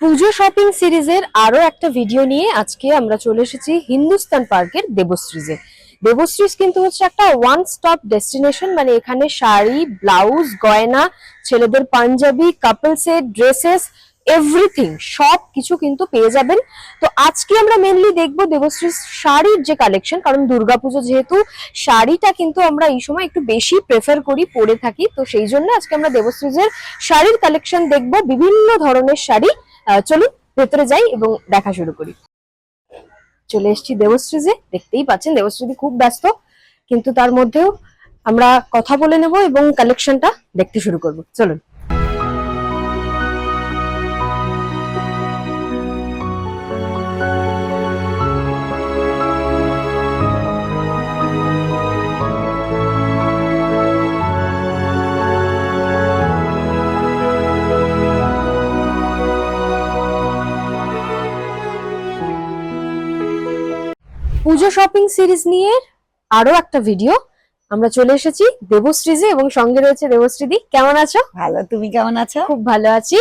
পুজো shopping সিরিজের আরো একটা ভিডিও নিয়ে আজকে আমরা চলে এসেছি হিন্দুস্তান পার্কের দেবশ্রীজে। দেবশ্রীজ কিন্তু হচ্ছে একটা ওয়ান স্টপ ডেস্টিনেশন, মানে এখানে শাড়ি, ব্লাউজ, গয়না, ছেলেদের Punjabi, couple set, dresses, everything সব কিছু কিন্তু পেয়ে যাবেন। তো আজকে আমরা মেনলি দেখবো দেবশ্রীজ শাড়ির যে কালেকশন, কারণ দুর্গাপুজো যেহেতু শাড়িটা কিন্তু আমরা এই সময় একটু বেশি প্রেফার করি, পরে থাকি, তো সেই জন্য আজকে আমরা দেবশ্রীজের শাড়ির কালেকশন দেখবো, বিভিন্ন ধরনের শাড়ি। চলুন ভেতরে যাই এবং দেখা শুরু করি। চলে এসেছি দেবশ্রীজে, দেখতেই পাচ্ছেন দেবশ্রী খুব ব্যস্ত, কিন্তু তার মধ্যেও আমরা কথা বলে নেব এবং কালেকশনটা দেখতে শুরু করব। চলুন। পুজো শপিং সিরিজ নিয়ে আরো একটা ভিডিও আমরা চলে এসেছি দেবশ্রীজে এবং সঙ্গে রয়েছে দেবশ্রীদি। কেমন আছো? ভালো, তুমি কেমন আছো? খুব ভালো আছি।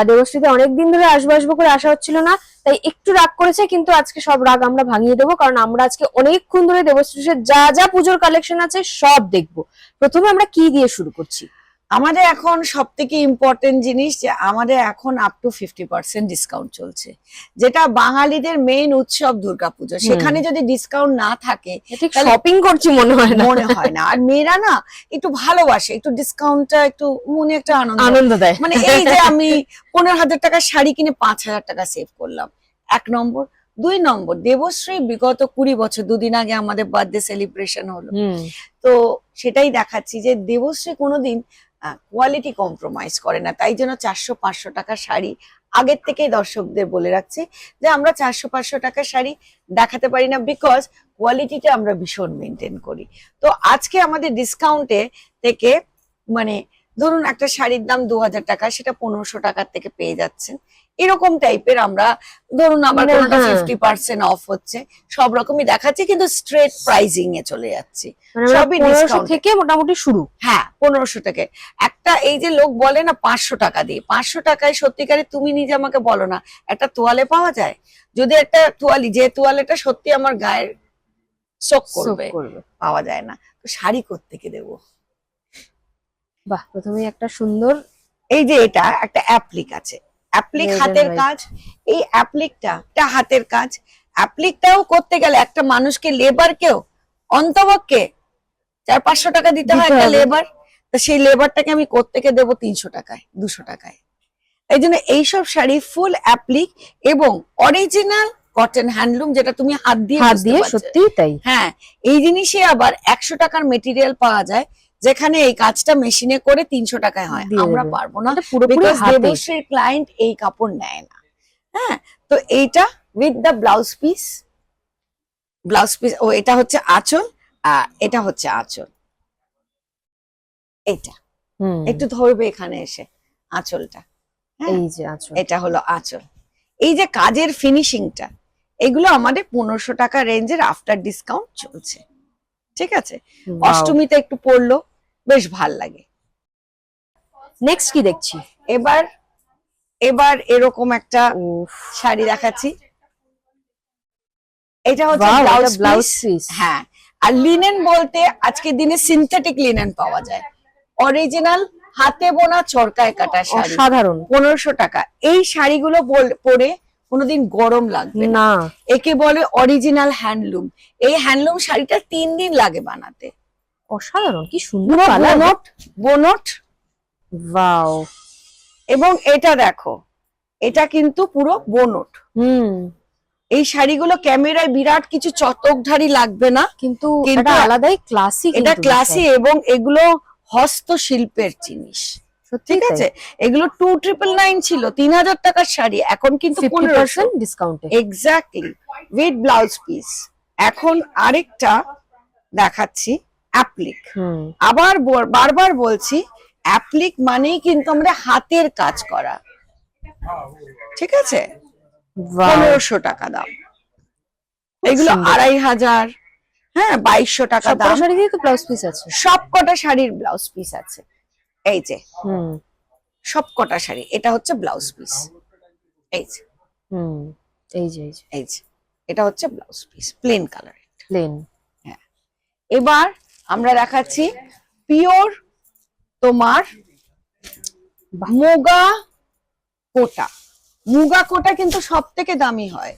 দেবশ্রীদি অনেকদিন ধরে আসবো আসবো করে আসা হচ্ছিল না, তাই একটু রাগ করেছে, কিন্তু আজকে সব রাগ আমরা ভাঙিয়ে দেবো, কারণ আমরা আজকে অনেকক্ষণ ধরে দেবশ্রীজের যা যা পুজোর কালেকশন আছে সব দেখবো। প্রথমে আমরা কি দিয়ে শুরু করছি? আমাদের এখন সব থেকে ইম্পর্টেন্ট জিনিস যে আমাদের এখন আপ টু 50% ডিসকাউন্ট চলছে, যেটা বাঙালিদের মেইন উৎসব দুর্গাপুজো। সেখানে যদি ডিসকাউন্ট না থাকে ঠিক শপিং করছি মনে হয় না। আর মেয়েরা না একটু ভালোবাসে, একটু ডিসকাউন্টটা একটু মনে একটা আনন্দ দেয়। মানে এই যে আমি 15,000 টাকা শাড়ি কিনে 5,000 টাকা সেভ করলাম, 1 নম্বর। 2 নম্বর, দেবশ্রী বিগত 20 বছর, দুদিন আগে আমাদের বার্থডে সেলিব্রেশন হলো, তো সেটাই দেখাচ্ছি যে দেবশ্রী কোনোদিন কোয়ালিটি কম্প্রোমাইজ করে না। তাই জন্য 400-500 টাকা শাড়ি আগের থেকেই দর্শকদের বলে রাখছি যে আমরা 400-500 টাকার শাড়ি দেখাতে পারি না, বিকজ কোয়ালিটিটা আমরা ভীষণ মেনটেন করি। তো আজকে আমাদের ডিসকাউন্টে থেকে, মানে ধরুন একটা শাড়ির দাম 2,000 টাকা, সেটা 1500 টাকার থেকে পেয়ে যাচ্ছেন। এরকম টাইপের আমরা, ধরুন আমার কোনটা 50% অফ হচ্ছে, সব রকমই দেখাচ্ছি, কিন্তু স্ট্রেট প্রাইজিং এ চলে যাচ্ছি। সবই ডিসকাউন্ট থেকে মোটামুটি শুরু। হ্যাঁ, 1500 থেকে। একটা এই যে লোক বলে না 500 টাকা দিয়ে, 500 টাকায় সত্যিকারে তুমি নিজে আমাকে বলো না একটা তোয়ালে পাওয়া যায়? যদি একটা তোয়ালি, যে তোয়ালেটা সত্যি আমার গায়ের শোক করবে, পাওয়া যায় না। তো শাড়ি কোত্থেকে দেবো? বাহ, প্রথমে একটা সুন্দর, এই যে এটা একটা অ্যাপ্লিক আছে, অ্যাপ্লিক হাতের কাজ। এই অ্যাপ্লিকটা হাতের কাজ। অ্যাপ্লিকটাও করতে গেলে একটা মানুষকে, লেবারকেও অন্তপক্ষে 400-500 টাকা দিতে হয় একটা লেবার। তো সেই লেবারটাকে আমি কোত্থেকে দেবো 300 টাকায়, 200 টাকায়? এই জন্য এইসব শাড়ি ফুল অ্যাপ্লিক এবং অরিজিনাল কটন হ্যান্ডলুম, যেটা তুমি হাত দিয়ে সত্যি তাই। হ্যাঁ, এই জিনিসে আবার 100 টাকার মেটেরিয়াল পাওয়া যায়, যেখানে এই কাজটা মেশিনে করে 300 টাকায় হয়। আমরা পারবো না, দেবশ্রীর ক্লায়েন্ট এই কাপড় নেয় না। হ্যাঁ, তো এইটা উইথ দ্য ব্লাউজ পিস, ও এটা হচ্ছে আঁচল, আর এটা হচ্ছে আঁচল। এটা একটু ধরবে এখানে এসে আঁচলটা, এই যে আঁচল, এটা হলো আঁচল। এই যে কাজের ফিনিশিংটা, এগুলো আমাদের 1500 টাকা রেঞ্জের আফটার ডিসকাউন্ট চলছে। ঠিক আছে, অষ্টমীতে একটু পরলো, বেশ ভাল লাগে। নেক্সট কি দেখছি? এবার এরকম একটা শাড়ি দেখাচ্ছি। এটা হচ্ছে ব্লাউজ পিস। হ্যাঁ, আর লিনেন বলতে আজকের দিনে সিনথেটিক লিনেন পাওয়া যায়, অরিজিনাল হাতে বোনা চরকায় কাটা শাড়ি, সাধারণ 1500 টাকা। এই শাড়িগুলো পরে কোনোদিন গরম লাগবে না। একে বলে অরিজিনাল হ্যান্ডলুম। এই হ্যান্ডলুম শাড়িটা 3 দিন লাগে বানাতে। অসাধারণ, কি সুন্দর বোনট। ওয়াও। এবং এটা দেখো, এটা কিন্তু পুরো বোনট। এই শাড়িগুলো ক্যামেরায় বিরাট কিছু চটকধারী লাগবে না, কিন্তু এটা আলাদাই ক্লাসি। এটা ক্লাসি এবং এগুলো হস্তশিল্পের জিনিস। ঠিক আছে, এগুলো 2,999 ছিল, 3,000 টাকার শাড়ি, এখন কিন্তু 50% ডিসকাউন্টে। Exactly, with blouse piece. এখন আরেকটা দেখাচ্ছি, অ্যাপ্লিক। আবার বারবার বলছি, অ্যাপ্লিক মানেই কিন্তু আমরা হাতের কাজ করা। ঠিক আছে, 1500 টাকা দাম। এগুলো 2,500, হ্যাঁ 2,200 টাকা দাম। শাড়ি দিয়ে তো ব্লাউজ পিস আছে, সব কটা শাড়ির ব্লাউজ পিস আছে। এই যে সব কটা শাড়ি, এটা হচ্ছে ব্লাউজ পিস। এই যে হুম, এই যে এই যে এটা হচ্ছে blouse piece, plain colour. Plain. হ্যাঁ, এবার আমরা দেখাচ্ছি পিওর তোমার মুগা কোটা। মুগা কোটা কিন্তু সব থেকে দামি হয়।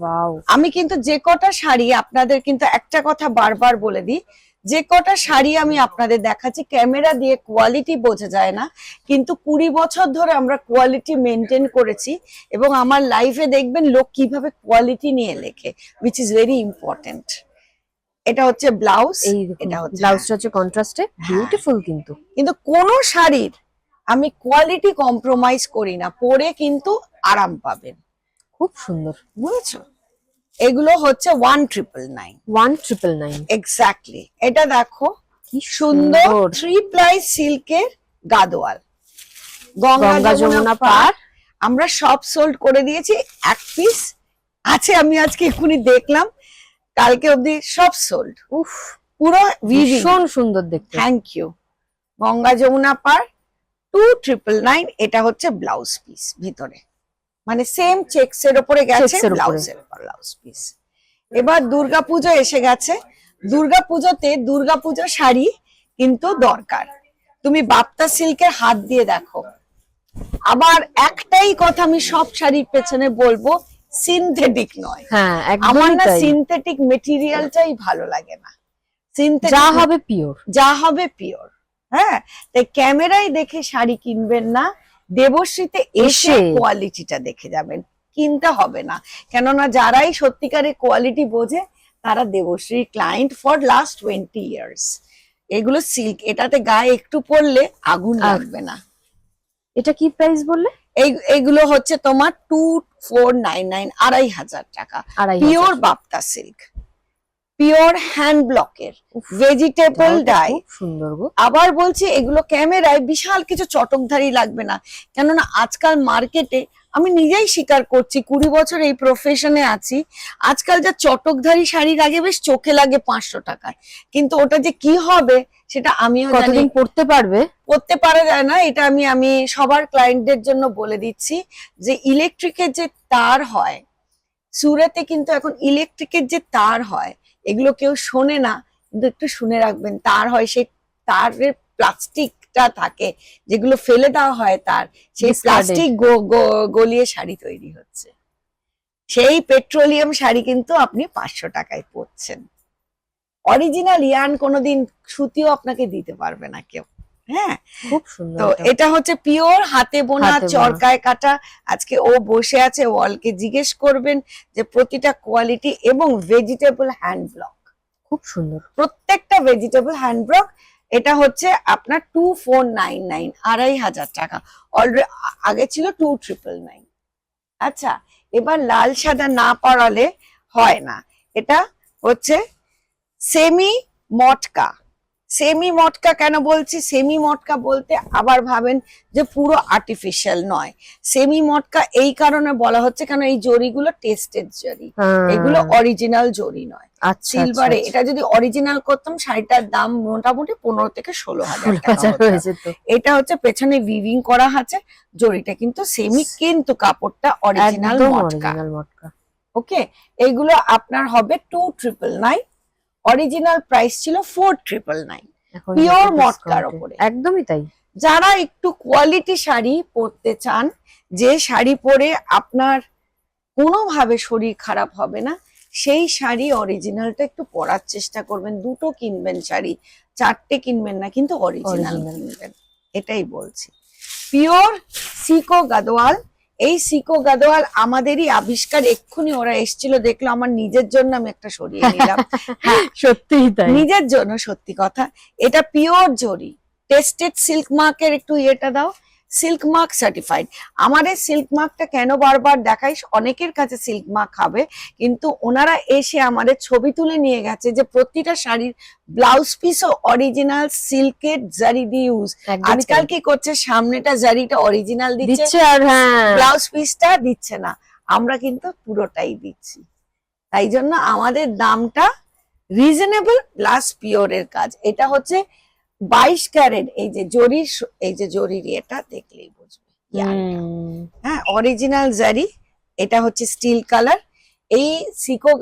ওয়াও, আমি কিন্তু যে কটা শাড়ি আপনাদের কিন্তু একটা কথা বারবার বলে দিই, যে কটা শাড়ি আমি আপনাদের দেখাচ্ছি ক্যামেরা দিয়ে কোয়ালিটি বোঝা যায় না, কিন্তু 20 বছর ধরে আমরা কোয়ালিটি মেনটেন করেছি এবং আমার লাইফে দেখবেন লোক কিভাবে কোয়ালিটি নিয়ে লেখে, উইচ ইজ ভেরি ইম্পর্টেন্ট। এটা হচ্ছে ব্লাউজ, এই এটা হচ্ছে ব্লাউজটা হচ্ছে কন্ট্রাস্টে বিউটিফুল কিন্তু। কিন্তু কোন শাড়ির আমি কোয়ালিটি কম্প্রোমাইজ করি না, পরে কিন্তু আরাম পাবেন। খুব সুন্দর। বুঝেছো? এগুলো হচ্ছে 1999। 1999 এক্স্যাক্টলি। এটা দেখো কি সুন্দর সুন্দর। 3 প্লাই সিল্কের গাদোয়াল, গঙ্গা গঙ্গা যমুনা যমুনা পার। পার। আমরা সব সোল্ড করে দিয়েছি, এক পিস আছে, আমি আজকে এক্ষুনি দেখলাম, কালকে অবধি সব সোল্ড। উফ, পুরো ভীষণ সুন্দর দেখতে। Thank you. গঙ্গা যমুনা পার 2999। এটা হচ্ছে ব্লাউজ পিস ভিতরে, মানে সেম চেক্স এর উপরে গেছে Checks এর উপরে। ব্লাউজের ব্লাউজ পিস। এবার দুর্গাপুজো এসে গেছে, দুর্গাপুজোতে দুর্গাপুজো শাড়ি কিন্তু দরকার। তুমি বাপ্তা সিল্কের হাত দিয়ে দেখো। আবার একটাই কথা আমি সব শাড়ির পেছনে বলবো, সিনথেটিক নয়। হ্যাঁ, আমার একদমই না তাই। সিনথেটিক মেটেরিয়ালটাই ভালো লাগে না। যা হবে পিওর। যা হবে পিওর। হ্যাঁ, তাই ক্যামেরায় দেখে শাড়ি কিনবেন না, দেবশ্রীতে এসে এসে। কোয়ালিটিটা দেখে যাবেন, কিনতে হবে না। কেননা যারাই সত্যিকারের কোয়ালিটি বোঝে তারা Debashree client for last 20 years. এগুলো সিল্ক, এটাতে গায়ে একটু পরলে আগুন লাগবে না। এটা কি প্রাইস বললে? এইগুলো হচ্ছে তোমার 2499, 2500 টাকা। 2500 pure Bapta silk, pure hand ব্লকের, ভেজিটেবল ডাই। খুব সুন্দর গো। আবার বলছি এগুলো ক্যামেরায় বিশাল কিছু চটকধারি লাগবে না, কেননা আজকাল মার্কেটে, আমি নিজেই স্বীকার করছি 20 বছর এই প্রফেশনে আছি, আজকাল যা চটকধারি শাড়ি লাগে বেশ চোখে লাগে 500 টাকায়, কিন্তু ওটা যে কি হবে সেটা আমিও জানি। কতদিন পড়তে পারবে? করতে পারা যায় না, এটা আমি সবার ক্লায়েন্টদের জন্য বলে দিচ্ছি যে ইলেকট্রিকের যে তার হয়, সুরাতে কিন্তু এখন ইলেকট্রিকের যে তার হয় এগুলো কেউ শোনে না, কিন্তু একটু শুনে রাখবেন, তার হয়, সেই তারের প্লাস্টিকটা থাকে যেগুলো ফেলে দেওয়া হয়, তার সেই Discarded. প্লাস্টিক গলিয়ে শাড়ি তৈরি হচ্ছে। সেই পেট্রোলিয়াম শাড়ি কিন্তু আপনি 500 টাকায় পরছেন। অরিজিনাল ইয়ার্ন কোনোদিন সুতিও আপনাকে দিতে পারবে না কেউ। হ্যাঁ, খুব সুন্দর। তো এটা হচ্ছে পিওর হাতে বোনা, হাতে বোনা। চরকায় কাটা। আজকে ও বসে আছে, ওয়ালকে জিজ্ঞেস করবেন যে প্রতিটা কোয়ালিটি, এবং ভেজিটেবল হ্যান্ড ব্লক, খুব সুন্দর। প্রত্যেকটা ভেজিটেবল হ্যান্ড ব্লক। এটা হচ্ছে আপনার 2499, 2500 টাকা। অলরেডি আগে ছিল 2999। আচ্ছা, এবার লাল সাদা না পরালে হয় না। এটা হচ্ছে সেমি মটকা। সেমি মটকা কেন বলছি? সেমি মটকা বলতে আবার ভাবেন যে পুরো আর্টিফিশিয়াল নয়। সেমি মটকা এই কারণে বলা হচ্ছে কেন এই জরিগুলো টেস্টেড জরি, এগুলো অরিজিনাল জরি নয়। আচ্ছা, সিলভারে এটা যদি অরিজিনাল করতাম শাড়িটার দাম মোটামুটি 15 থেকে 16,000 টাকা হতো। হয়েছে তো। এটা হচ্ছে পেছনে উইভিং করা আছে, জরিটা কিন্তু সেমি, কিন্তু কাপড়টা অরিজিনাল একদম মটকা। অরিজিনাল মটকা। ওকে, এইগুলো আপনার হবে 2999। অরিজিনাল প্রাইস ছিল 4999। এখন পিওর একটু মটকার discount এ। উপরে। একদমই তাই। যারা একটু কোয়ালিটি শাড়ি পরতে চান, যে শাড়ি পরে আপনার কোনোভাবে শরীর খারাপ হবে না, সেই শাড়ি অরিজিনালটা একটু পরার চেষ্টা করবেন। দুটো কিনবেন শাড়ি, 4টে কিনবেন না, কিন্তু অরিজিনাল Original। কিনবেন, এটাই বলছি। পিওর সিকো গাদোয়াল। এই সিকো গাদোয়াল আমাদেরই আবিষ্কার, এক্ষুনি ওরা এসেছিল, দেখলো, আমার নিজের জন্য আমি একটা সরিয়ে নিলাম। হ্যাঁ, সত্যিই তাই। নিজের জন্য, সত্যি কথা। এটা পিওর জরি, টেস্টেড সিল্ক মার্কের একটু ইয়েটা দাও, সিল্ক মার্ক সার্টিফাইড। আমাদের সিল্ক মার্কটা কেন বারবার দেখাই, অনেকের কাছে সিল্ক মার্ক হবে, কিন্তু ওনারা এসে আমাদের ছবি তুলে নিয়ে গেছে যে প্রতিটা শাড়ির ব্লাউজ পিসও অরিজিনাল সিল্কের জারি দিয়ে ইউজ। আজকাল কি করছে, সামনেটা জারিটা অরিজিনাল দিচ্ছে আর হ্যাঁ, ব্লাউজ পিসটা দিচ্ছে না, আমরা কিন্তু পুরোটাই দিচ্ছি। তাই জন্য আমাদের দামটা রিজনেবল প্লাস পিওরের কাজ। এটা হচ্ছে 22 ক্যারেট। এই যে জরির, এই যে জরির এটা দেখলেই বুঝবে, ইয়ারটা। হুম, হ্যাঁ, অরিজিনাল জারি, এটা হচ্ছে স্টিল কালার। এই সিকো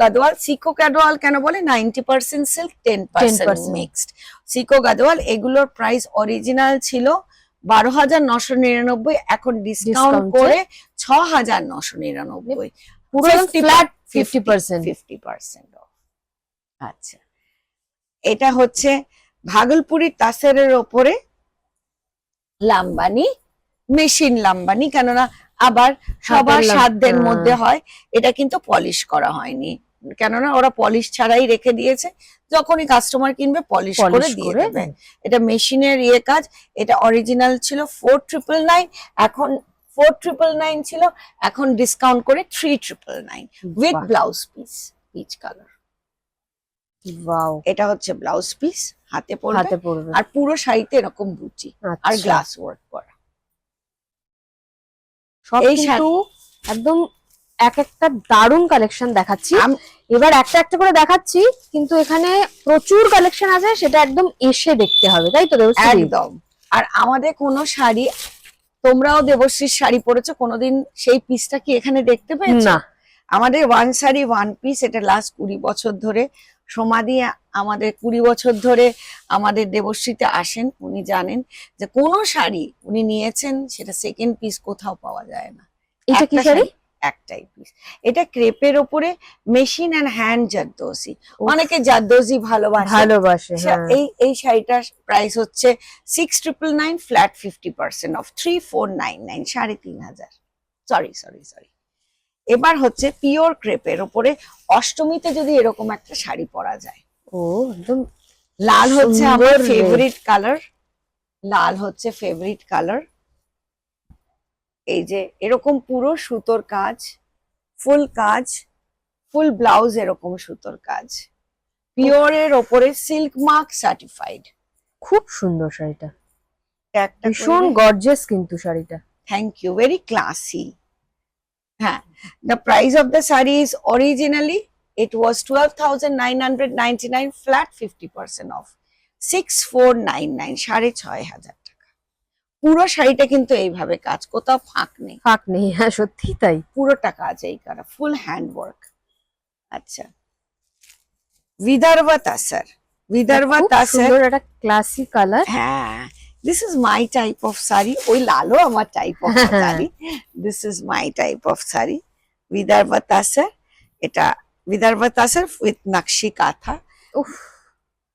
গাদোয়াল কেন বলে 90% সিল্ক 10% 10%। মিক্সড। সিকো গাদোয়াল এগুলোর প্রাইস অরিজিনাল ছিল 12,999, এখন ডিসকাউন্ট Discount করে 6,999, পুরো ফ্ল্যাট 50%। 50% অফ। আচ্ছা, এটা হচ্ছে ভাগলপুরি তাসেরের ওপরে লাম্বানি, মেশিন লাম্বানি, কেননা আবার সবার সাধ্যের মধ্যে হয়, এটা কিন্তু পলিশ করা হয়নি, কেননা ওরা পলিশ ছাড়াই রেখে দিয়েছে, যখনই কাস্টমার কিনবে পলিশ করে দিয়ে দেবে। এটা মেশিনের কাজ। এটা অরিজিনাল ছিল 4,999, এখন 4,999 ছিল, এখন ডিসকাউন্ট করে 3,999 with blouse piece, peach colour. Wow, এটা হচ্ছে ব্লাউজ পিস, হাতে হাতে পড়বে, পড়বে। আর পুরো শাড়িতে এরকম বুটি আর আচ্ছা, গ্লাস ওয়ার্ক করা। সব এই কিন্তু একদম এক একটা দারুণ কালেকশন দেখাচ্ছি। এবার একটা একটা করে দেখাচ্ছি, কিন্তু এখানে প্রচুর কালেকশন আছে, সেটা একদম এসে দেখতে হবে, তাই তো দেবশ্রী? একদম। আর আমাদের কোনো শাড়ি, তোমরাও দেবশ্রীর শাড়ি পরেছো, কোনোদিন সেই পিসটা কি এখানে দেখতে পেয়েছো? না। আমাদের ওয়ান শাড়ি ওয়ান পিস, এটা লাস্ট 20 বছর ধরে সমাধি, আমাদের 20 বছর ধরে আমাদের দেবশ্রীতে আসেন, উনি জানেন যে কোনো শাড়ি উনি নিয়েছেন সেটা সেকেন্ড পিস কোথাও পাওয়া যায় না। এটা কি একটা শাড়ি? একটাই পিস। এটা ক্রেপের ওপরে মেশিন এন্ড হ্যান্ড জারদোজি, অনেকে জারদোজি ভালোবাসে। এই শাড়িটার প্রাইস হচ্ছে 6,999, ফ্ল্যাট 50% অফ, 3,499, 3,500। সরি। এবার হচ্ছে পিওর ক্রেপের ওপরে অষ্টমীতে যদি এরকম একটা শাড়ি পরা যায়। ও, একদম লাল হচ্ছে আমার সুন্দর ফেভারিট কালার, লাল হচ্ছে ফেভারিট কালার। এই যে এরকম পুরো সুতোর কাজ, ফুল ব্লাউজ, এরকম সুতোর কাজ, পিওরের ওপরে সিল্ক মার্ক সার্টিফাইড। খুব সুন্দর শাড়িটা, একটা ভীষণ গর্জিয়াস কিন্তু শাড়িটা। Thank you, very classy. হ্যাঁ, the price of the saree is originally it was 12,999, flat 50% off, 6,499, 6,500 টাকা। পুরো শাড়িটা কিন্তু এইভাবে কাজ, কোথাও ফাঁক নেই, হ্যাঁ সত্যি তাই। পুরোটা কাজ এই করা, ফুল হ্যান্ড ওয়ার্ক। আচ্ছা, বিদর্ভা তাসার, সুন্দর একটা ক্লাসি কালার। হ্যাঁ, this is my type of saree, ওই লালও আমার type of saree, this is my type of saree, Vidarbha tussar. এটা Vidarbha তাসার with nakshi katha,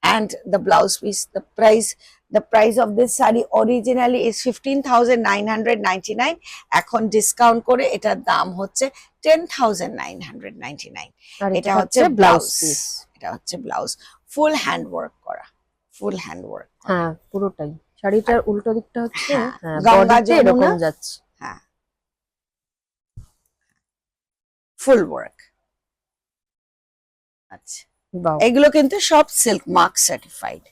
and the blouse piece, the price of this saree originally is 15,999, এখন discount করে এটার দাম হচ্ছে 10,999। এটা হচ্ছে ব্লাউজ পিস, এটা হচ্ছে ব্লাউজ, ফুল হ্যান্ড ওয়ার্ক করা, ফুল হ্যান্ড ওয়ার্ক। হ্যাঁ, পুরোটাই। শাড়িটার উল্টো দিকটা হচ্ছে গঙ্গা এরকম যাচ্ছে। হ্যাঁ, ফুল ওয়ার্ক। আচ্ছা, এগুলো কিন্তু সব সিল্ক মার্ক সার্টিফাইড।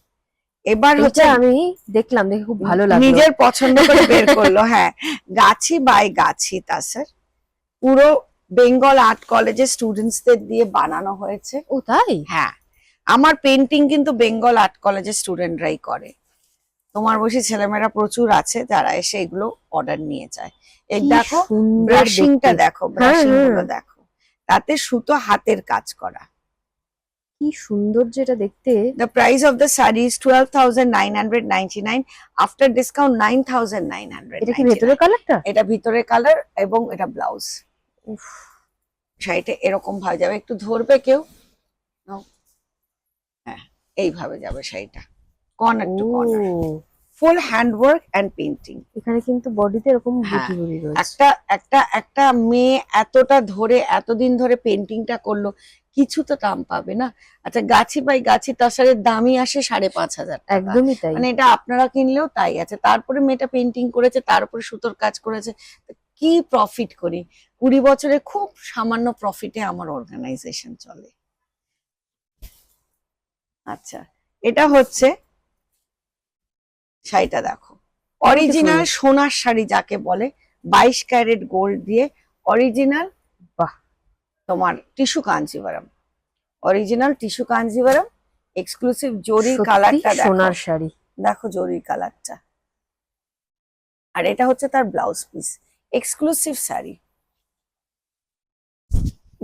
এবার হচ্ছে আমি দেখলাম, দেখে খুব ভালো লাগলো, নিজের পছন্দ করে বের করলো। হ্যাঁ, গাছি বাই গাছি তাসার, পুরো বেঙ্গল আর্ট কলেজের স্টুডেন্টসদের দিয়ে বানানো হয়েছে। ও তাই? হ্যাঁ, আমার পেন্টিং কিন্তু বেঙ্গল আর্ট কলেজের স্টুডেন্টরাই করে। তোমার বসে ছেলেমেয়েরা প্রচুর আছে যারা এসে এগুলো অর্ডার নিয়ে যায়। এই দেখো ব্রাশিংটা, দেখো ব্রাশিং গুলো দেখো, তাতে সুতো হাতের কাজ করা, কি সুন্দর যেটা দেখতে। The price of the saree is 12,999, after discount 9,999। এটা কি ভেতরের কালারটা? এটা ভিতরের কালার এবং এটা ব্লাউজ। শাড়িটা এরকম ভাবে যাবে, একটু ধরবে কেউ, হ্যাঁ এইভাবে যাবে শাড়িটা, corner to corner, full hand work and painting. এখানে কিন্তু বডিতে এরকম বুটি বুটি রয়েছে। একটা মেয়ে এতটা ধরে এতদিন ধরে পেইন্টিংটা করলো, কিছু তো দাম পাবে না। আচ্ছা, গাছি বাই গাছি তাসারের দামই আসে 5,500 টাকা। একদমই তাই, মানে এটা আপনারা কিনলেও তাই আছে। তারপরে মেয়েটা পেইন্টিং করেছে, তার উপরে সুতোর কাজ করেছে, কি প্রফিট করি। 20 বছরে খুব সামান্য প্রফিটে আমার অর্গানাইজেশন চলে। আচ্ছা, এটা হচ্ছে শাড়িটা দেখো, অরিজিনাল সোনার শাড়ি যাকে বলে, 22 ক্যারেট গোল্ড দিয়ে অরিজিনাল। বাহ, তোমার tissue Kanjivaram, original tissue Kanjivaram, exclusive জরির কালারটা দেখো, সোনার শাড়ি দেখো জরির কালারটা, আর এটা হচ্ছে তার ব্লাউজ পিস, এক্সক্লুসিভ শাড়ি।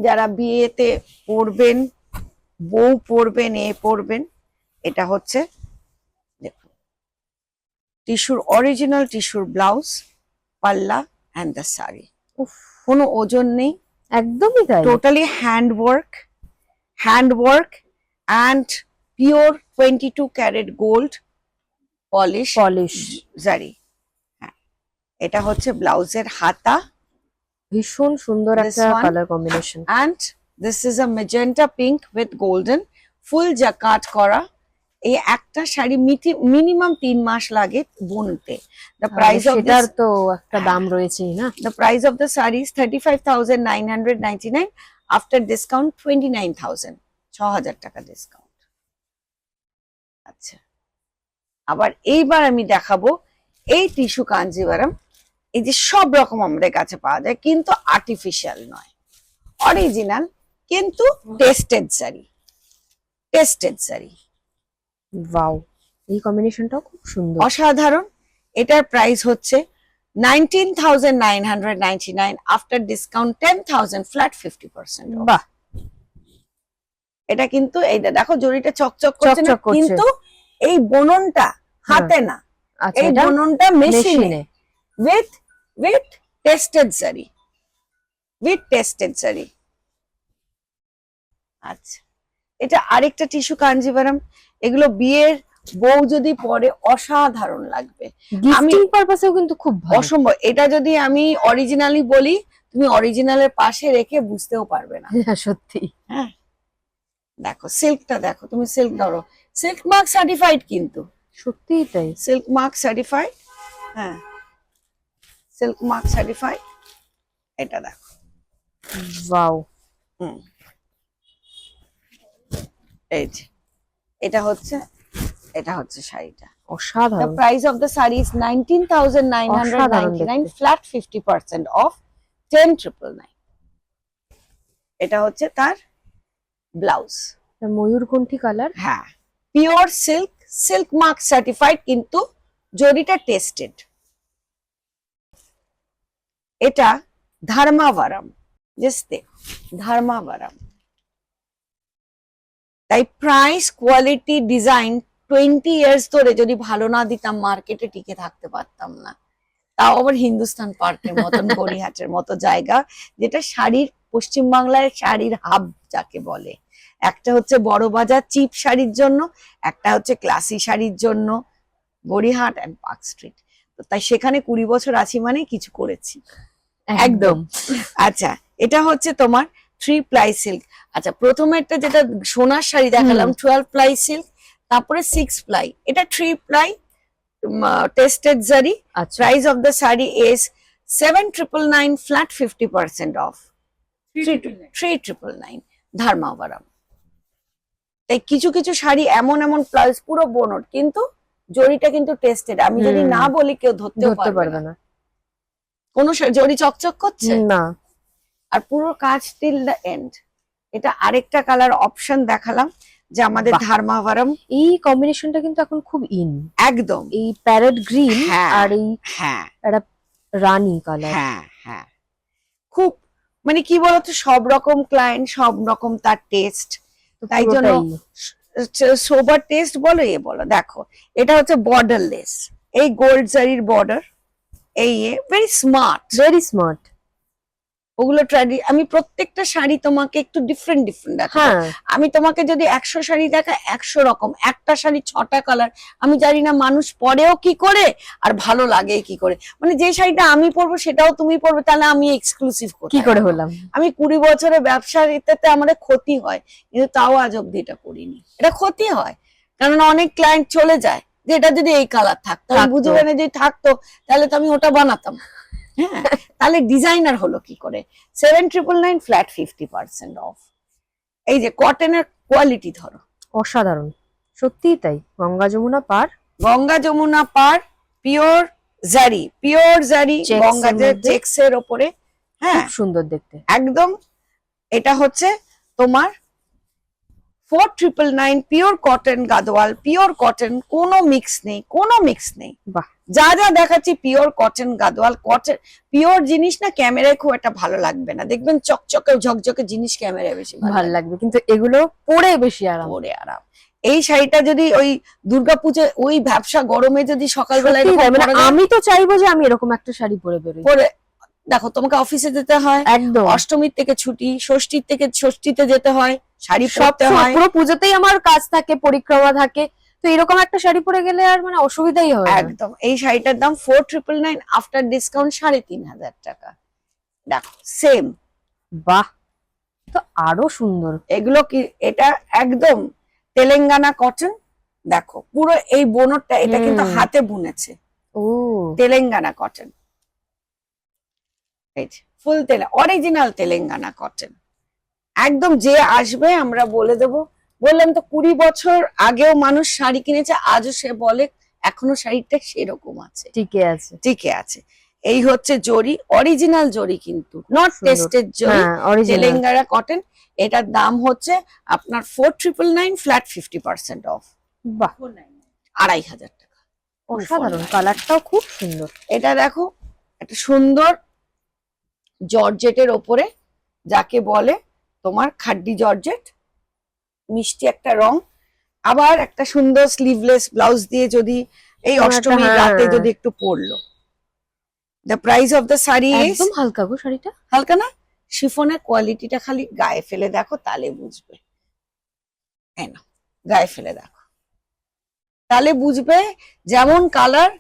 যারা বিয়েতে পরবেন, বউ পরবেন, পরবেন, এটা হচ্ছে দেখুন টিস্যুর, অরিজিনাল টিস্যুর ব্লাউজ, পাল্লা অ্যান্ড দ্য শাড়ি। কোনো ওজন নেই, একদমই তাই। Totally hand work and pure 22 carat gold polish zari. হ্যাঁ, এটা হচ্ছে ব্লাউজের হাতা, ভীষণ সুন্দর একটা colour combination. and this is a magenta pink with golden, full jacquard করা। এই একটা শাড়ি মিনিমাম 3 মাস লাগে বুনতে। The price of সেটার তো একটা দাম রয়েছেই না। The price of the saree is 35,999, after discount 29,000, 6,000 টাকা ডিসকাউন্ট। আচ্ছা, আবার এইবার আমি দেখাবো এই টিস্যু কাঞ্জিভারাম। এই যে সব রকম আমাদের কাছে পাওয়া যায়, কিন্তু আর্টিফিশিয়াল নয়, অরিজিনাল কিন্তু tested sari, tested sari. Wow, এই কম্বিনেশনটাও খুব সুন্দর, অসাধারণ। এটার প্রাইস হচ্ছে 19,999, আফটার ডিসকাউন্ট 10,000, ফ্ল্যাট 50%। বাহ, এটা কিন্তু এইটা দেখো জরিটা চকচক করছে না, চকচক করছে। কিন্তু এই বুননটা হাতে না, আচ্ছা, এই এটা বুননটা মেশিনে, মেশিনে। with tested sari, with tested sari. আচ্ছা, এটা আরেকটা টিস্যু কাঞ্জিভারাম। এগুলো বিয়ের বউ যদি পরে অসাধারণ লাগবে, গিফটিং পারপাসেও কিন্তু খুব ভালো। অসম্ভব। এটা যদি আমি অরিজিনালি বলি, তুমি অরিজিনালের পাশে রেখে বুঝতেও পারবে না। হ্যাঁ, সত্যি। হ্যাঁ, দেখো সিল্কটা দেখো, তুমি সিল্ক ধরো, সিল্ক মার্ক সার্টিফাইড, কিন্তু সত্যিই তাই। Silk mark certified. হ্যাঁ, সিল্ক মার্ক সার্টিফাইড। এটা দেখো, ওয়াও, এই যে এটা হচ্ছে শাড়িটা। The অসাধারণ। price of the saree is 19,999, flat 50% off, 10,999। এটা হচ্ছে তার ব্লাউজ, ময়ূরকণ্ঠী কালার। হ্যাঁ, pure silk, silk mark certified, কিন্তু জরিটা টেস্টেড। এটা ধর্মাবরম, জাস্ট দেখো ধর্মাবরম। তাই প্রাইস, কোয়ালিটি, ডিজাইন 20 ইয়ার্স ধরে যদি ভালো না দিতাম, মার্কেটে টিকে থাকতে পারতাম না। তাও আবার হিন্দুস্তান পার্কের মতন, গড়িয়াহাটের মতো জায়গা, যেটা শাড়ির, পশ্চিমবাংলার শাড়ির হাব যাকে বলে। একটা হচ্ছে বড় বাজার চিপ শাড়ির জন্য, একটা হচ্ছে ক্লাসি শাড়ির জন্য, গড়িয়াহাট অ্যান্ড পার্ক স্ট্রিট। তো তাই সেখানে 20 বছর আছি মানে কিছু করেছি একদম। আচ্ছা, এটা হচ্ছে তোমার 3 প্লাই সিল্ক। আচ্ছা, প্রথমেরটা যেটা সোনার শাড়ি দেখালাম 12 প্লাই সিল্ক, তারপরে 6 প্লাই, এটা 3 প্লাই টেস্টেড জারি। Price of the sari is 7,999, flat 50% of, 3,999, ধর্মাবরম। তাই কিছু কিছু শাড়ি এমন প্লাস পুরো বোনট, কিন্তু জরিটা কিন্তু টেস্টেড। আমি যদি না বলি, কেউ ধরতেও পারবে না। কোন জরি চকচক করছে না, আর পুরো কাজ টিল দ্য এন্ড। এটা আরেকটা কালার অপশন দেখালাম, যে আমাদের ধর্মাবরম। এই কম্বিনেশনটা কিন্তু এখন খুব ইন, একদম। এই প্যারেট গ্রিন আর এই একটা রানী কালার। হ্যাঁ, খুব, মানে কি বলতো, সব রকম ক্লায়েন্ট, সব রকম তার টেস্ট, তাই জন্য সোবার টেস্ট বলো, বলো। দেখো, এটা হচ্ছে বর্ডারলেস, এই গোল্ড জারির বর্ডার, এই ভেরি স্মার্ট, ভেরি স্মার্ট। ওগুলো আমি প্রত্যেকটা শাড়ি তোমাকে একটু ডিফারেন্ট দেখাবো। আমি তোমাকে যদি 100 শাড়ি দেখা, 100 রকম, একটা শাড়ি 6টা কালার। আমি জানি না মানুষ পরেও কি করে আর ভালো লাগে কি করে। মানে যে শাড়িটা আমি পরবো সেটাও তুমি পরবে, তাহলে আমি এক্সক্লুসিভ কি করে হলাম? আমি 20 বছরের ব্যবসার এতে আমাদের ক্ষতি হয়, কিন্তু তাও আজ অব্দি এটা করিনি। এটা ক্ষতি হয় কারণ অনেক ক্লায়েন্ট চলে যায়, যে এটা যদি এই কালার থাকতো, আমি বুঝবে না, যদি থাকতো তাহলে তো আমি ওটা বানাতাম। হ্যাঁ, তাহলে ডিজাইনার হলো কি করে। 7,999, ফ্ল্যাট 50% অফ। এই যে কটনের কোয়ালিটি ধরো, অসাধারণ, সত্যিই তাই। গঙ্গা যমুনা পার, গঙ্গা যমুনা পার, পিওর জারি, গঙ্গা চেক্সের ওপরে। হ্যাঁ, সুন্দর দেখতে একদম। এটা হচ্ছে তোমার 4,999 pure cotton Gadwal, pure cotton, কোনো মিক্স নেই, কোনো মিক্স নেই। বাহ, যা যা দেখাচ্ছি pure cotton Gadwal, cotton pure জিনিস না ক্যামেরায় খুব একটা ভালো লাগবে না, দেখবেন চকচকে ঝকঝকে জিনিস ক্যামেরায় বেশি ভালো ভালো লাগবে, কিন্তু এগুলো পরে বেশি আরাম। পরে আরাম। এই শাড়িটা যদি ওই দুর্গাপূজা ওই ব্যবসা গরমে যদি সকালবেলা সত্যি এরকম তাই, মানে পরা যায়, আমি তো চাইবো যে আমি এরকম একটা শাড়ি পরে বেরোই। পরে দেখো তোমাকে অফিসে যেতে হয়, একদম অষ্টমীর থেকে ছুটি, ষষ্ঠীর থেকে ষষ্ঠীতে যেতে হয়, শাড়ি সব পরতে সময় হয়, পুরো পুজোতেই আমার কাজ থাকে, পরিক্রমা থাকে, তো এরকম একটা শাড়ি পরে গেলে আর মানে অসুবিধাই হয় না। একদম। এই শাড়িটার দাম 4,999 আফটার ডিসকাউন্ট 3,500 টাকা। দেখো সেম। বাহ, তো আরো সুন্দর। এগুলো কি, এটা একদম তেলেঙ্গানা কটন। দেখো পুরো এই বোনরটা, এটা কিন্তু হুম। হাতে বুনেছে, ও Telangana cotton, full original Telangana cotton. একদম যে আসবে আমরা বলে দেবো। বললাম তো 20 বছর আগেও মানুষ শাড়ি কিনেছে, আজও সে বলে এখনো শাড়িটা সেরকম আছে, ঠিকই আছে। টিকে আছে। এই হচ্ছে জরি, অরিজিনাল জরি, কিন্তু নট সুন্দর। টেস্টেড জরি, হ্যাঁ, অরিজিনাল। তেলেঙ্গানা কটন। এটার দাম হচ্ছে আপনার 4,999 ফ্ল্যাট 50% অফ, বাহ, 2,500 টাকা। অসাধারণ, কালারটাও খুব সুন্দর। এটা দেখো, একটা সুন্দর জর্জেটের ওপরে, যাকে বলে তোমার খাড্ডি জর্জেট, মিষ্টি একটা রং, আবার একটা সুন্দর স্লিভলেস ব্লাউজ দিয়ে যদি এই কোনো একটা, অষ্টমীর হ্যাঁ, রাতে যদি একটু পরলো। The price of the sari is, একদম হালকা গো শাড়িটা। হালকা না, শিফনের কোয়ালিটিটা খালি গায়ে ফেলে দেখো, তাহলে বুঝবে। এই নাও, গায়ে ফেলে দেখো, তাহলে বুঝবে যেমন কালার।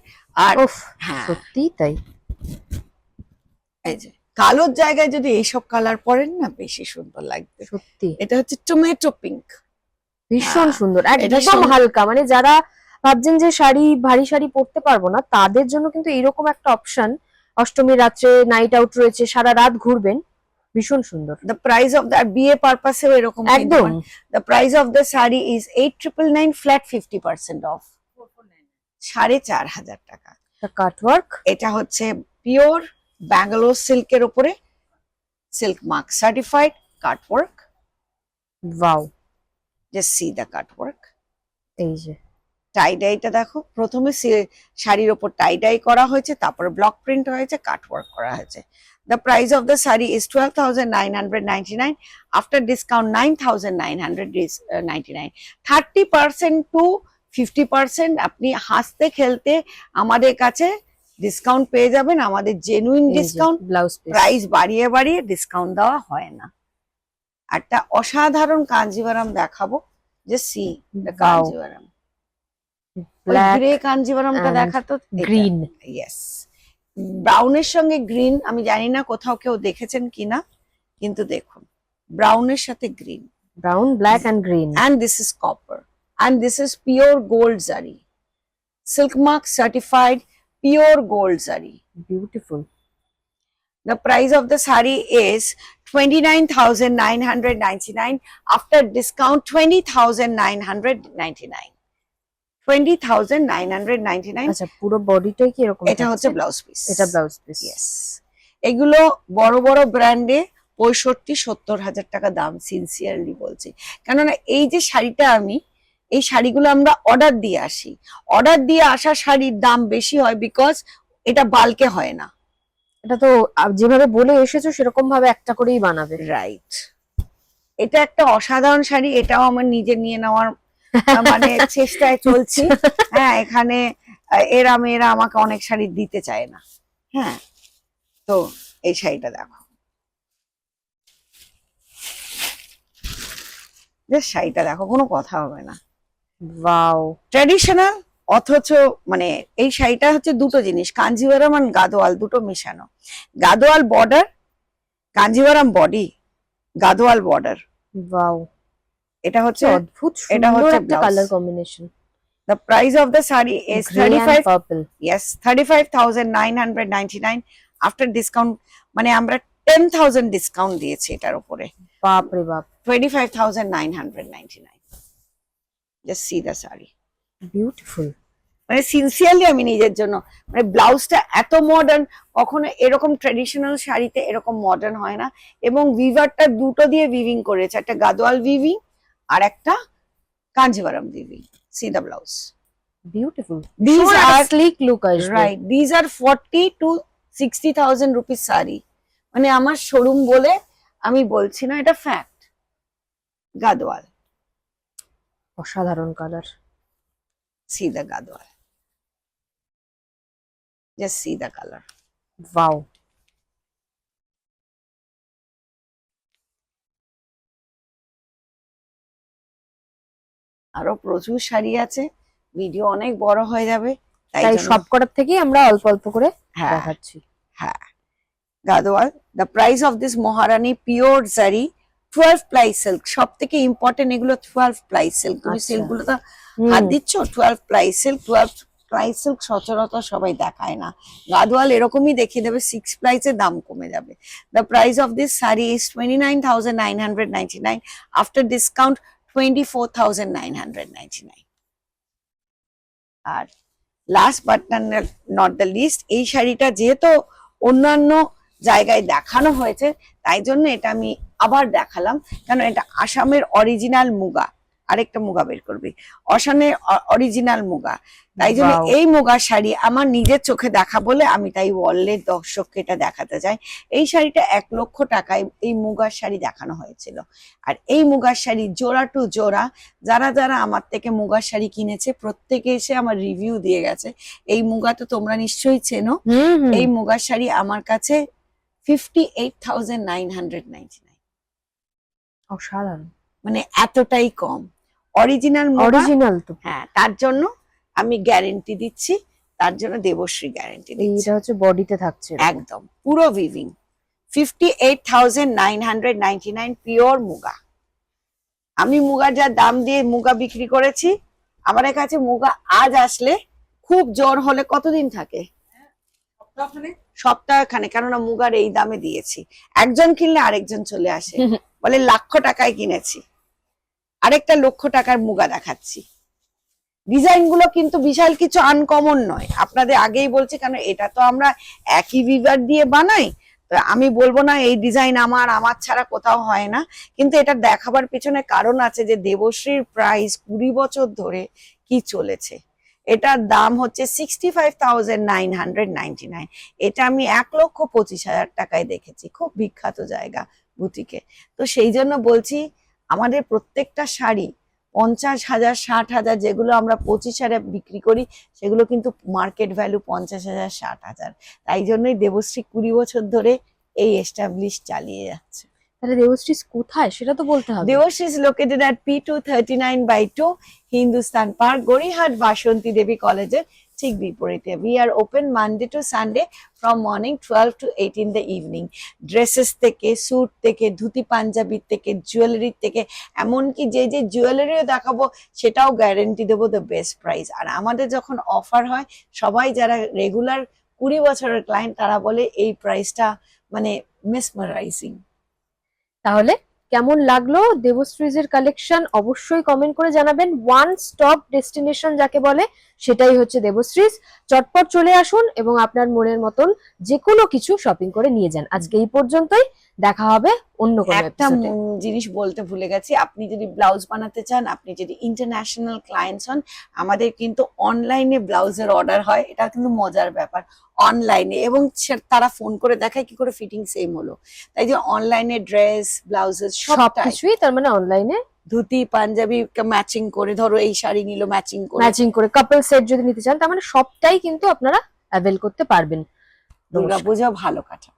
আর উফ, হ্যাঁ, সত্যি তাই। এই যে কালোর জায়গায় যদি এইসব কালার পরেন না, বেশি সুন্দর লাগবে। সত্যি এটা হচ্ছে টমেটো পিঙ্ক, ভীষণ হ্যাঁ, সুন্দর, এটা একদম হালকা, মানে যারা ভাবছেন যে শাড়ি, ভারী শাড়ি পরতে পারবো না, তাদের জন্য কিন্তু এরকম একটা অপশন। অষ্টমীর রাত্রে নাইট আউট রয়েছে, সারা রাত ঘুরবেন, ভীষণ সুন্দর। দ্য প্রাইস অফ দ্য বিয়ে পারপাসেও এরকম একদম। The price of the sari is 8,999 flat 50% of, 4,500 টাকা। কাটওয়ার্ক। এটা হচ্ছে পিওর ব্যাঙ্গালোর সিল্কের উপরে, silk mark certified cutwork. Wow, just see the cutwork. এই যে টাই ডাইটা দেখো, প্রথমে শাড়ির ওপর টাই ডাই করা হয়েছে, তারপরে ব্লক প্রিন্ট হয়েছে, কাটওয়ার্ক করা হয়েছে। The price of the saree is 12,999. After discount 9,999. 30% to 50% আপনি হাসতে খেলতে আমাদের কাছে ডিসকাউন্ট পেয়ে যাবেন। আমাদের genuine discount, blouse piece. Price বাড়িয়ে বাড়িয়ে ডিসকাউন্ট দেওয়া হয় না। একটা অসাধারণ কাঞ্জিভারাম দেখাবো, যে see the Kanjivaram, black grey কাঞ্জিভারামটা and দেখাতো, গ্রিন। ইয়েস, ব্রাউনের সঙ্গে গ্রিন। আমি জানি না কোথাও কেউ দেখেছেন কিনা, কিন্তু দেখুন ব্রাউনের সাথে green, brown, black and green, and this is copper, and this is pure gold zari, silk mark certified pure gold zari. Beautiful. The price of the sari is 29,999. After discount 20,999. 20,999. আচ্ছা, পুরো বডিটাই কি এরকম? এটা হচ্ছে ব্লাউজ পিস, এটা blouse piece. Yes. এগুলো বড় বড় ব্র্যান্ডে 65-70 হাজার টাকা দাম, সিনসিয়ারলি বলছি। কেননা এই যে শাড়িটা, এই শাড়িগুলো আমরা অর্ডার দিয়ে আসি, অর্ডার দিয়ে আসা শাড়ির দাম বেশি হয়, বিকজ এটা বালকে হয় না। এটা তো যেভাবে বলে এসেছো সেরকম ভাবে একটা করেই বানাবে। রাইট। এটা একটা অসাধারণ শাড়ি, এটাও আমার নিজে নিয়ে নেওয়ার মানে চেষ্টায় চলছি। হ্যাঁ, এখানে এরা মেয়েরা আমাকে অনেক শাড়ি দিতে চায় না। হ্যাঁ, তো এই শাড়িটা দেখো, শাড়িটা দেখো, কোনো কথা হবে না। ওয়াও, ট্র্যাডিশনাল, অথচ মানে এই শাড়িটা হচ্ছে দুটো জিনিস, কাঞ্জিভারাম আর গাদোয়াল দুটো মেশানো। Gadwal border, Kanjeevaram body, Gadwal border. Wow, এটা হচ্ছে অদ্ভুত এটা সুন্দর হচ্ছে একটা colour combination. The price of the saree is grey and 35, purple. yes, 35,999. After discount, মানে আমরা 10,000 ডিসকাউন্ট দিয়েছি এটার উপরে, বাপ রে বাপ, 25,999. Just see the saree. Beautiful. মানে সিনসিয়ারলি আমি নিজের জন্য, মানে ব্লাউজটা এত মডার্ন, কখনো এরকম ট্রেডিশনাল শাড়িতে এরকম মডার্ন হয় না। এবং উইভারটা দুটো দিয়ে উইভিং করেছে, একটা গাদোয়াল উইভিং আর একটা Kanjivaram weaving. See the blouse. Beautiful, These are slick look আসবে। right. These are 40 to 60,000 rupees sari. মানে আমার শোরুম বলে আমি বলছি না, এটা ফ্যাক্ট। গাদওয়াল। অসাধারণ colour. See the Gadwal. Just see the color. Wow, আরো প্রচুর শাড়ি আছে, ভিডিও অনেক বড় হয়ে যাবে, তাই তাই জন্য সবকটার থেকেই আমরা অল্প অল্প করে হ্যাঁ দেখাচ্ছি। হ্যাঁ। Gadwal, the price of this Maharani pure zari 12 ply silk, সব থেকে ইম্পর্টেন্ট এগুলো 12 ply silk। তুমি আচ্ছা। সিল্ক গুলো তো হাত দিচ্ছ, 12 ply silk। 12 ply silk সচরাচর সবাই দেখায় না, গাদওয়াল এরকমই দেখিয়ে দেবে, 6 ply এর দাম কমে যাবে। The price of this saree is 29,999, after discount 24,999। আর last but not the least, এই শাড়িটা যেহেতু অন্যান্য জায়গায় দেখানো হয়েছে তাই জন্য এটা আমি আবার দেখালাম, কারণ এটা আসামের অরিজিনাল মুগা। আরেকটা মুগা বের করবি, আসামের অরিজিনাল মুগা, তাই জন্য Wow. এই মুগার শাড়ি আমার নিজের চোখে দেখা বলে আমি তাই ওয়ার্ল্ডের দর্শককে এটা দেখাতে চাই। এই শাড়িটা 1 লক্ষ টাকায় এই মুগার শাড়ি দেখানো হয়েছিল। আর এই মুগার শাড়ি জোড়া টু জোড়া, যারা যারা আমার থেকে মুগার শাড়ি কিনেছে প্রত্যেকে এসে আমার রিভিউ দিয়ে গেছে। এই মুগা তো তোমরা নিশ্চয়ই চেনো। এই মুগার শাড়ি আমার কাছে 58,999, অসাধারণ, মানে এতটাই কম। অরিজিনাল অরিজিনাল তো। হ্যাঁ, তার জন্য আমি গ্যারেন্টি দিচ্ছি, তার জন্য দেবশ্রী গ্যারেন্টি দিচ্ছি। এইটা হচ্ছে বডিতে থাকছে এরকম। একদম পুরো উইভিং। 58,999 পিওর মুগা। আমি মুগার যা দাম দিয়ে মুগা বিক্রি করেছি, আমার কাছে মুগা আজ আসলে খুব জোর হলে কতদিন থাকে? সপ্তাহখানে, কেননা মুগার এই দামে দিয়েছি। একজন কিনলে আরেকজন চলে আসে, বলে লাখ টাকায় কিনেছি। আরেকটা লক্ষ টাকার মুগা দেখাচ্ছি। ডিজাইন গুলো কিন্তু বিশাল কিছু আনকমন নয়, আপনাদের আগেই বলছি, কারণ এটা তো আমরা একই ভিভার দিয়ে বানাই। তো আমি বলবো না এই ডিজাইন আমার ছাড়া কোথাও হয় না, কিন্তু এটা দেখাবার পেছনে কারণ আছে যে দেবশ্রীর প্রাইস 20 বছর ধরে কি চলেছে। এটার দাম হচ্ছে 65,999। এটা আমি 1,25,000 টাকায় দেখেছি, খুব বিখ্যাত জায়গা বুটিকে। তো সেই জন্য বলছি, আমাদের প্রত্যেকটা শাড়ি 50,000 60,000, যেগুলো আমরা 25,000 বিক্রি করি, সেগুলো কিন্তু মার্কেট ভ্যালু 50,000 60,000। তাই জন্যই দেবশ্রী 20 বছর ধরে এই এস্টাবলিশ চালিয়ে যাচ্ছে। তাহলে দেবশ্রী কোথায় সেটা তো বলতে হবে। Debashree is located at P239/2 Hindustan park, Gariahat Basanti Debi কলেজের ঠিক বিপরীতে। We are open Monday to Sunday from morning 12 to 8 in the evening. Dresses থেকে, স্যুট থেকে, ধুতি পাঞ্জাবি থেকে, জুয়েলারি থেকে, এমনকি যে যে জুয়েলারিও দেখাবো সেটাও গ্যারান্টি দেবো দ্য বেস্ট প্রাইস। আর আমাদের যখন অফার হয়, সবাই যারা রেগুলার 20 বছরের ক্লায়েন্ট তারা বলে এই প্রাইসটা মানে মেসমারাইজিং। তাহলে কেমন লাগলো দেবশ্রীজের কালেকশন অবশ্যই কমেন্ট করে জানাবেন। ওয়ান স্টপ ডেস্টিনেশন যাকে বলে সেটাই হচ্ছে দেবশ্রীজ। চটপট চলে আসুন এবং আপনার মনের মতন যে কোনো কিছু শপিং করে নিয়ে যান। আজকে এই পর্যন্তই, দেখা হবে অন্য কোনো একটা এপিসোডে। জিনিস বলতে ভুলে গেছি, আপনি যদি ব্লাউজ বানাতে চান, আপনি যদি ইন্টারন্যাশনাল ক্লায়েন্টস হন, আমাদের কিন্তু অনলাইনে ব্লাউজের অর্ডার হয়। এটা কিন্তু মজার ব্যাপার, অনলাইনে, এবং তারা ফোন করে দেখায় কি করে ফিটিং সেম হলো। তাই যে অনলাইনে ড্রেস ব্লাউজেস সবকিছুই তার মানে অনলাইনে, ধুতি পাঞ্জাবি ম্যাচিং করে, ধরো এই শাড়ি নিলো ম্যাচিং করে, কাপল সেট যদি নিতে চান, তার মানে সবটাই কিন্তু আপনারা অ্যাভেল করতে পারবেন। দুর্গাপূজা ভালো কাটা।